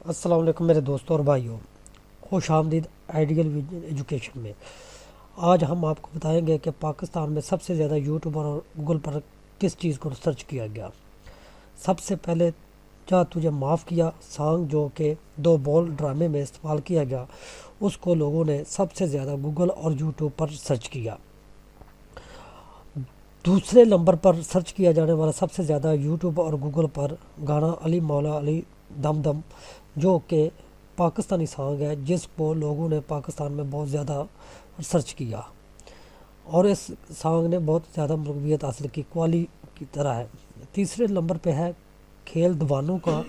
السلام علیکم میرے دوستوں اور بھائیوں، خوش آمدید آئیڈیل ایجوکیشن میں۔ آج ہم آپ کو بتائیں گے کہ پاکستان میں سب سے زیادہ یوٹیوب اور گوگل پر کس چیز کو سرچ کیا گیا۔ سب سے پہلے جا تجھے معاف کیا سانگ، جو کہ 2 بول ڈرامے میں استعمال کیا گیا، اس کو لوگوں نے سب سے زیادہ گوگل اور یوٹیوب پر سرچ کیا۔ دوسرے نمبر پر سرچ کیا جانے والا سب سے زیادہ یوٹیوب اور گوگل پر گانا علی مولا علی دم دم، جو کہ پاکستانی سانگ ہے، جس کو لوگوں نے پاکستان میں بہت زیادہ سرچ کیا اور اس سانگ نے بہت زیادہ مقبولیت حاصل کی، قوالی کی طرح ہے۔ تیسرے نمبر پہ ہے کھیل دیوانوں کا،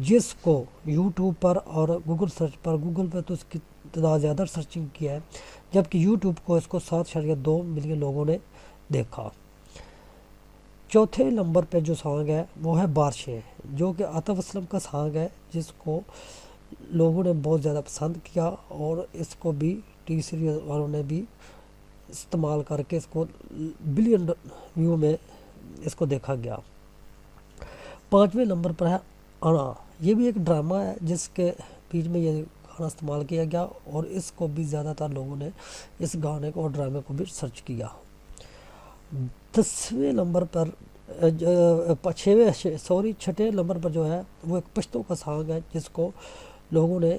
جس کو یوٹیوب پر اور گوگل سرچ پر، گوگل پہ تو اس کی تعداد زیادہ سرچنگ کیا ہے، جبکہ یوٹیوب کو اس کو 7.2 ملین لوگوں نے دیکھا۔ چوتھے نمبر پہ جو سانگ ہے وہ ہے بارشیں، جو کہ عاطف اسلم کا سانگ ہے، جس کو لوگوں نے بہت زیادہ پسند کیا اور اس کو بھی ٹی سیریز والوں نے بھی استعمال کر کے اس کو بلین ویو میں اس کو دیکھا گیا۔ پانچویں نمبر پر ہے انا، یہ بھی ایک ڈرامہ ہے جس کے بیچ میں یہ گانا استعمال کیا گیا اور اس کو بھی زیادہ تر لوگوں نے اس گانے کو اور ڈرامے کو بھی سرچ کیا۔ 10ویں نمبر پر چھٹے نمبر پر جو ہے وہ ایک پشتوں کا سانگ ہے، جس کو لوگوں نے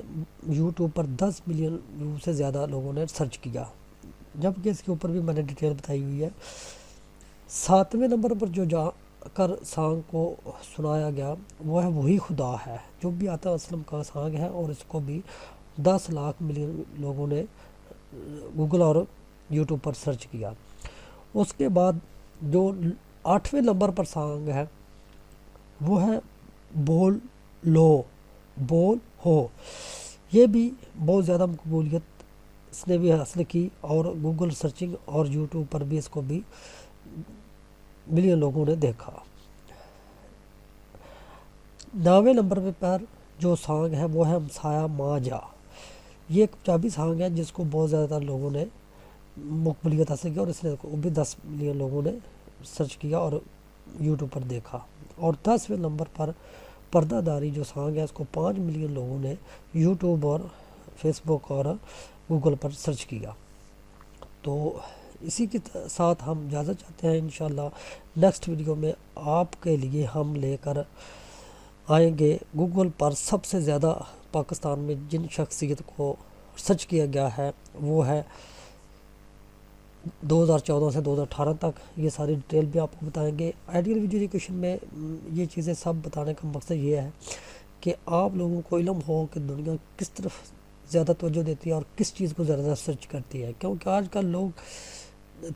یوٹیوب پر 10 ملین ویو سے زیادہ لوگوں نے سرچ کیا، جبکہ اس کے اوپر بھی میں نے ڈیٹیل بتائی ہوئی ہے۔ 7ویں نمبر پر جو جا کر سانگ کو سنایا گیا وہ ہے وہی خدا ہے، جو بھی عاطف اسلم کا سانگ ہے اور اس کو بھی 10 لاکھ ملین لوگوں نے گوگل اور یوٹیوب پر سرچ کیا۔ اس کے بعد جو 8ویں نمبر پر سانگ ہے وہ ہے بول لو بول ہو، یہ بھی بہت زیادہ مقبولیت اس نے بھی حاصل کی اور گوگل سرچنگ اور یوٹیوب پر بھی اس کو بھی ملین لوگوں نے دیکھا۔ 9ویں نمبر پر جو سانگ ہے وہ ہے ہمسایہ ماں جا، یہ ایک پنجابی سانگ ہے جس کو بہت زیادہ لوگوں نے مقبولیت حاصل کی اور اس نے کو بھی 10 ملین لوگوں نے سرچ کیا اور یوٹیوب پر دیکھا۔ اور 10ویں نمبر پر پردہ داری جو سانگ ہے، اس کو 5 ملین لوگوں نے یوٹیوب اور فیس بک اور گوگل پر سرچ کیا۔ تو اسی کے ساتھ ہم اجازت چاہتے ہیں، انشاءاللہ نیکسٹ ویڈیو میں آپ کے لیے ہم لے کر آئیں گے گوگل پر سب سے زیادہ پاکستان میں جن شخصیت کو سرچ کیا گیا ہے، وہ ہے 2014 سے 2018 تک، یہ ساری ڈیٹیل بھی آپ کو بتائیں گے۔ آئیڈیل ویڈیو ایجوکیشن میں یہ چیزیں سب بتانے کا مقصد یہ ہے کہ آپ لوگوں کو علم ہو کہ دنیا کس طرف زیادہ توجہ دیتی ہے اور کس چیز کو زیادہ سرچ کرتی ہے، کیونکہ آج کل لوگ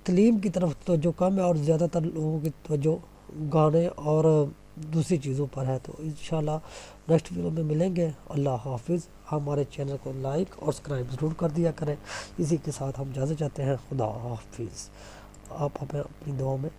تعلیم کی طرف توجہ کم ہے اور زیادہ تر لوگوں کی توجہ گانے اور دوسری چیزوں پر ہے۔ تو انشاءاللہ نیکسٹ ویڈیو میں ملیں گے۔ اللہ حافظ۔ ہمارے چینل کو لائک اور سبسکرائب ضرور کر دیا کریں۔ اسی کے ساتھ ہم اجازت چاہتے ہیں، خدا حافظ۔ آپ ہمیں اپنی دعاؤں میں